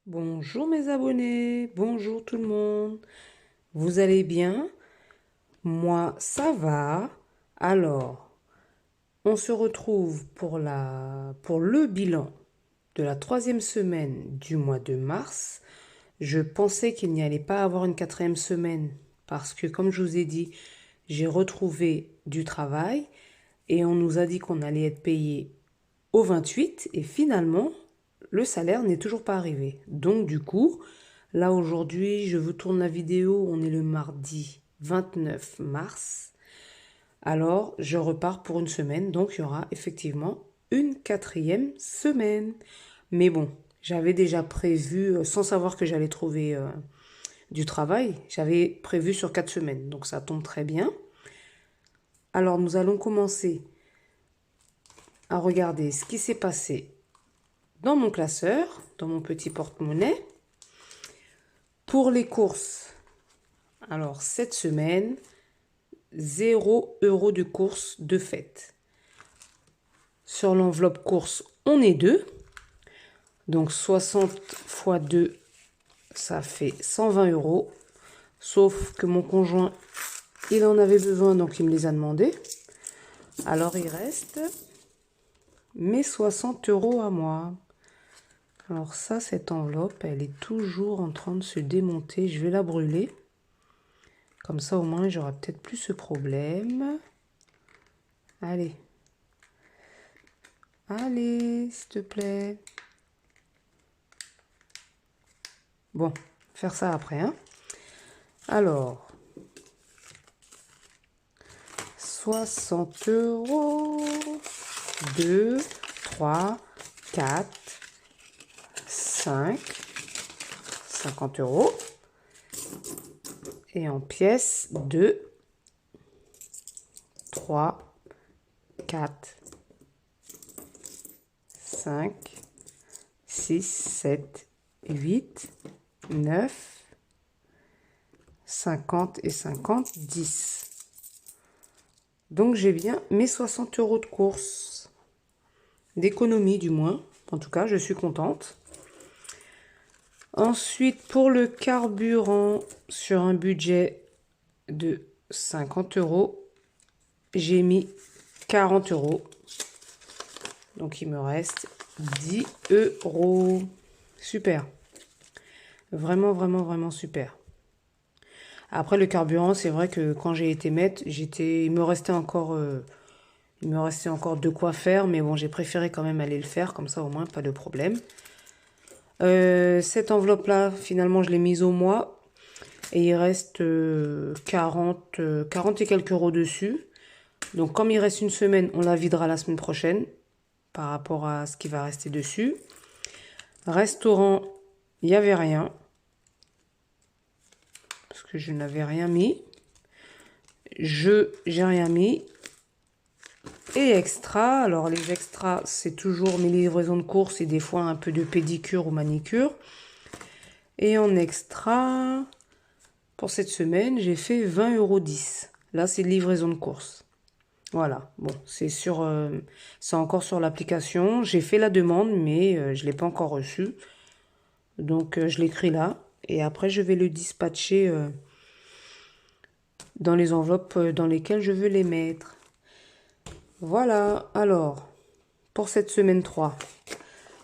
Bonjour mes abonnés, bonjour tout le monde. Vous allez bien? Moi, ça va. Alors, on se retrouve pour le bilan de la troisième semaine du mois de mars. Je pensais qu'il n'y allait pas avoir une quatrième semaine parce que, comme je vous ai dit, j'ai retrouvé du travail et on nous a dit qu'on allait être payé au 28 et finalement, le salaire n'est toujours pas arrivé. Donc du coup, là aujourd'hui, je vous tourne la vidéo, on est le mardi 29 mars. Alors, je repars pour une semaine, donc il y aura effectivement une quatrième semaine. Mais bon, j'avais déjà prévu, sans savoir que j'allais trouver du travail, j'avais prévu sur 4 semaines, donc ça tombe très bien. Alors, nous allons commencer à regarder ce qui s'est passé dans mon classeur, dans mon petit porte-monnaie. Pour les courses, alors cette semaine, 0 € de courses de fête. Sur l'enveloppe course, on est 2. Donc 60 fois 2, ça fait 120 €. Sauf que mon conjoint, il en avait besoin, donc il me les a demandés. Alors il reste mes 60 € à moi. Alors ça, cette enveloppe, elle est toujours en train de se démonter. Je vais la brûler. Comme ça, au moins, j'aurai peut-être plus ce problème. Allez. Allez, s'il te plaît. Bon, faire ça après, hein. Alors, 60 €. 2, 3, 4, 5, 50 €. Et en pièces, 2, 3, 4, 5, 6, 7, 8, 9, 50 et 50, 10. Donc j'ai bien mes 60 € de course. D'économie du moins. En tout cas, je suis contente. Ensuite, pour le carburant, sur un budget de 50 €, j'ai mis 40 €. Donc, il me reste 10 €. Super. Vraiment, vraiment, vraiment super. Après, le carburant, c'est vrai que quand j'ai été mettre, il me restait encore de quoi faire. Mais bon, j'ai préféré quand même aller le faire. Comme ça, au moins, pas de problème. Cette enveloppe-là, finalement, je l'ai mise au mois. Et il reste 40 et quelques euros dessus. Donc, comme il reste une semaine, on la videra la semaine prochaine par rapport à ce qui va rester dessus. Restaurant, il n'y avait rien. Parce que je n'avais rien mis. J'ai rien mis. Et extra, alors les extras, c'est toujours mes livraisons de courses et des fois un peu de pédicure ou manicure. Et en extra, pour cette semaine, j'ai fait 20,10 €. Là, c'est livraison de courses. Voilà, bon, c'est encore sur l'application. J'ai fait la demande, mais je ne l'ai pas encore reçue. Donc, je l'écris là. Et après, je vais le dispatcher dans les enveloppes dans lesquelles je veux les mettre. Voilà, alors, pour cette semaine 3.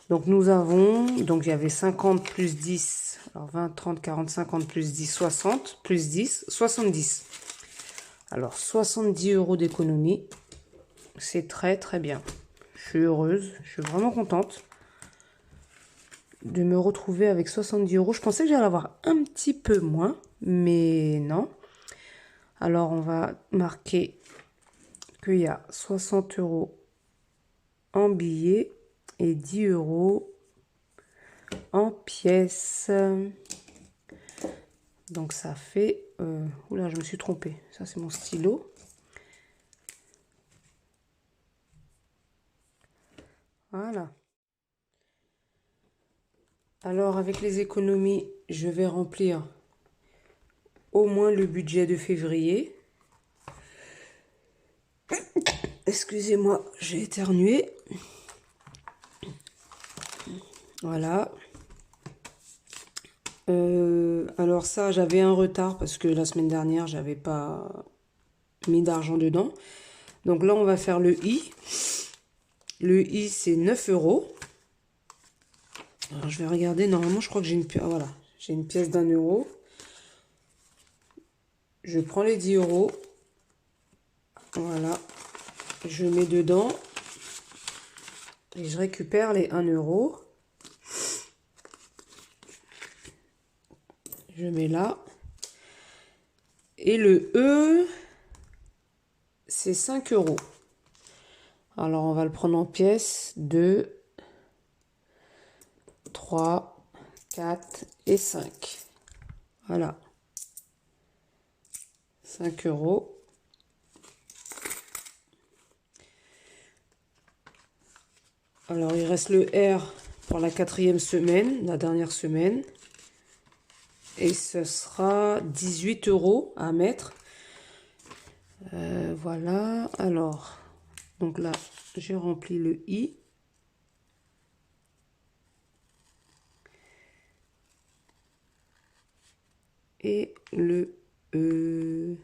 Donc, donc il y avait 50 plus 10. Alors, 20, 30, 40, 50 plus 10, 60 plus 10, 70. Alors, 70 € d'économie. C'est très, très bien. Je suis heureuse. Je suis vraiment contente de me retrouver avec 70 €. Je pensais que j'allais avoir un petit peu moins, mais non. Alors, on va marquer qu'il y a 60 € en billets et 10 € en pièces. Donc, ça fait... oula, je me suis trompée. Ça, c'est mon stylo. Voilà. Alors, avec les économies, je vais remplir au moins le budget de février. Excusez-moi, j'ai éternué. Voilà. Alors ça, j'avais un retard parce que la semaine dernière, j'avais pas mis d'argent dedans. Donc là, on va faire le i. Le i, c'est 9 euros. Alors, je vais regarder. Normalement, je crois que j'ai une pièce. Voilà, j'ai une pièce d'1 euro. Je prends les 10 euros. Voilà. Je mets dedans. Et je récupère les 1 euro. Je mets là. Et le E, c'est 5 euros. Alors, on va le prendre en pièces. 2, 3, 4 et 5. Voilà. 5 euros. Alors, il reste le R pour la 4e semaine, la dernière semaine. Et ce sera 18 euros à mettre. Voilà. Alors, donc là, j'ai rempli le I. Et le E.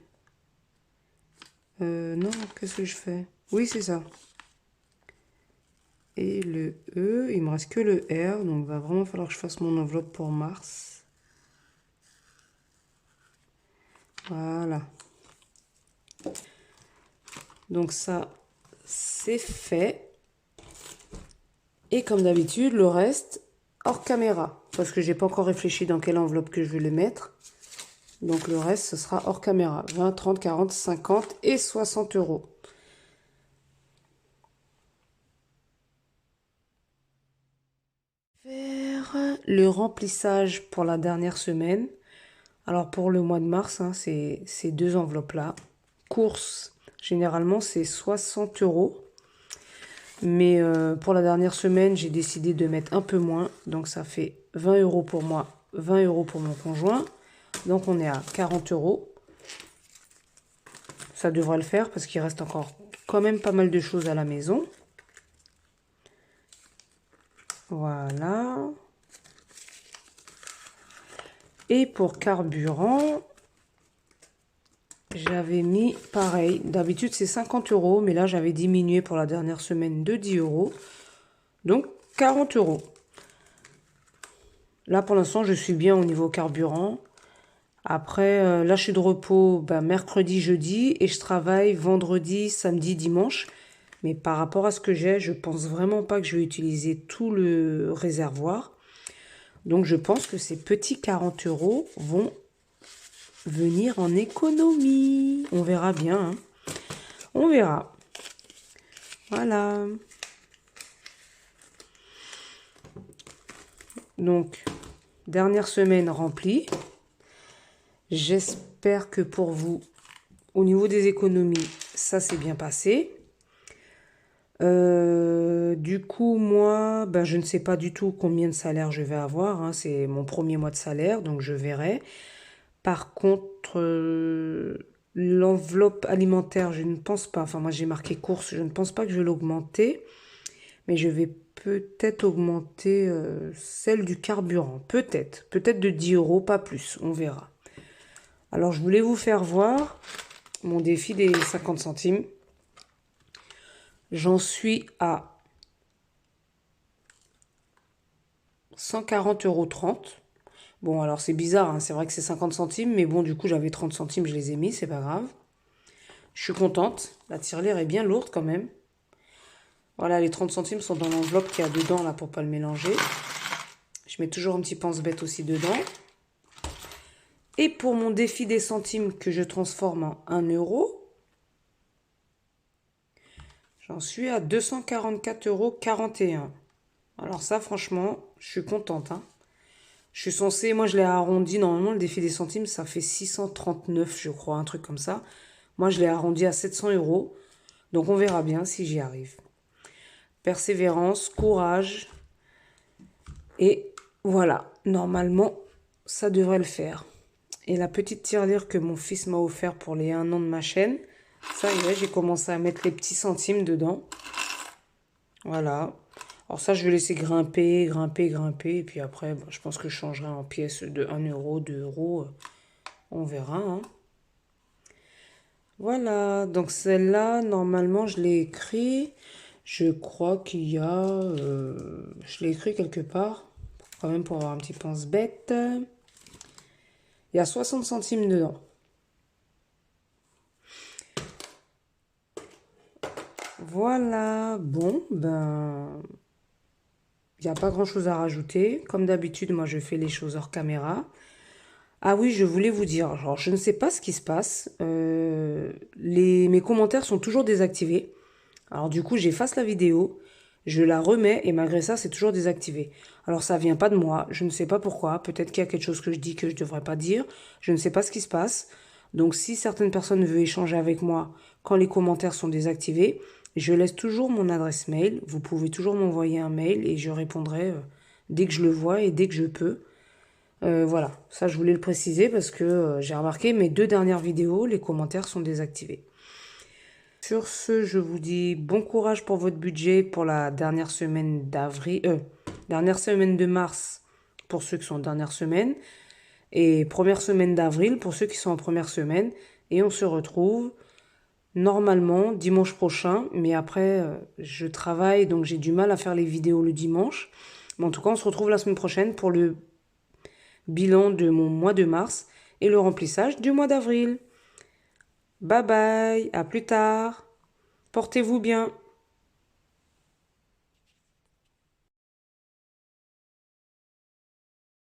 Non, qu'est-ce que je fais? Oui, c'est ça. Et le E, il me reste que le R, donc il va vraiment falloir que je fasse mon enveloppe pour mars. Voilà. Donc ça, c'est fait. Et comme d'habitude, le reste hors caméra. Parce que j'ai pas encore réfléchi dans quelle enveloppe que je vais le mettre. Donc le reste, ce sera hors caméra. 20, 30, 40, 50 et 60 euros. Faire le remplissage pour la dernière semaine. Alors pour le mois de mars, hein, c'est ces deux enveloppes-là. Courses, généralement, c'est 60 euros. Mais pour la dernière semaine, j'ai décidé de mettre un peu moins. Donc ça fait 20 euros pour moi, 20 euros pour mon conjoint. Donc on est à 40 euros. Ça devrait le faire parce qu'il reste encore quand même pas mal de choses à la maison. Voilà. Et pour carburant, j'avais mis pareil. D'habitude, c'est 50 euros. Mais là, j'avais diminué pour la dernière semaine de 10 euros. Donc 40 euros. Là, pour l'instant, je suis bien au niveau carburant. Après, là, je suis de repos mercredi, jeudi. Et je travaille vendredi, samedi, dimanche. Mais par rapport à ce que j'ai, je pense vraiment pas que je vais utiliser tout le réservoir. Donc, je pense que ces petits 40 euros vont venir en économie. On verra bien, hein. On verra. Voilà. Donc, dernière semaine remplie. J'espère que pour vous, au niveau des économies, ça s'est bien passé. Du coup, moi, je ne sais pas du tout combien de salaire je vais avoir, hein. C'est mon premier mois de salaire, donc je verrai. Par contre, l'enveloppe alimentaire, je ne pense pas. Enfin, moi, j'ai marqué course, je ne pense pas que je vais l'augmenter. Mais je vais peut-être augmenter celle du carburant. Peut-être. Peut-être de 10 euros, pas plus. On verra. Alors, je voulais vous faire voir mon défi des 50 centimes. J'en suis à 140,30 €. Bon, alors c'est bizarre, hein, c'est vrai que c'est 50 centimes, mais bon, du coup, j'avais 30 centimes, je les ai mis, c'est pas grave. Je suis contente. La tirelire est bien lourde quand même. Voilà, les 30 centimes sont dans l'enveloppe qu'il y a dedans, là, pour pas le mélanger. Je mets toujours un petit pense-bête aussi dedans. Et pour mon défi des centimes que je transforme en 1 euro, j'en suis à 244,41 €. Alors ça, franchement, je suis contente, hein. Je suis censée, moi je l'ai arrondi, normalement le défi des centimes, ça fait 639, je crois, un truc comme ça. Moi je l'ai arrondi à 700 euros. Donc on verra bien si j'y arrive. Persévérance, courage. Et voilà, normalement, ça devrait le faire. Et la petite tirelire que mon fils m'a offert pour les 1 an de ma chaîne, ça y est, j'ai commencé à mettre les petits centimes dedans. Voilà. Alors ça, je vais laisser grimper, grimper, grimper. Et puis après, bon, je pense que je changerai en pièces de 1 euro, 2 euros. On verra, hein. Voilà, donc celle-là, normalement, je l'ai écrit. Je crois qu'il y a... je l'ai écrit quelque part, quand même pour avoir un petit pense-bête. Il y a 60 centimes dedans. Voilà, bon, ben... Il n'y a pas grand-chose à rajouter. Comme d'habitude, moi, je fais les choses hors caméra. Ah oui, je voulais vous dire, alors je ne sais pas ce qui se passe. Mes commentaires sont toujours désactivés. Alors du coup, j'efface la vidéo, je la remets et malgré ça, c'est toujours désactivé. Alors ça vient pas de moi, je ne sais pas pourquoi. Peut-être qu'il y a quelque chose que je dis que je ne devrais pas dire. Je ne sais pas ce qui se passe. Donc si certaines personnes veulent échanger avec moi quand les commentaires sont désactivés, je laisse toujours mon adresse mail. Vous pouvez toujours m'envoyer un mail et je répondrai dès que je le vois et dès que je peux. Voilà, ça je voulais le préciser parce que j'ai remarqué mes 2 dernières vidéos, les commentaires sont désactivés. Sur ce, je vous dis bon courage pour votre budget pour la dernière semaine d'avril, dernière semaine de mars pour ceux qui sont en dernière semaine et première semaine d'avril pour ceux qui sont en première semaine. Et on se retrouve normalement dimanche prochain, mais après je travaille donc j'ai du mal à faire les vidéos le dimanche. Mais en tout cas, on se retrouve la semaine prochaine pour le bilan de mon mois de mars et le remplissage du mois d'avril. Bye bye, à plus tard. Portez-vous bien.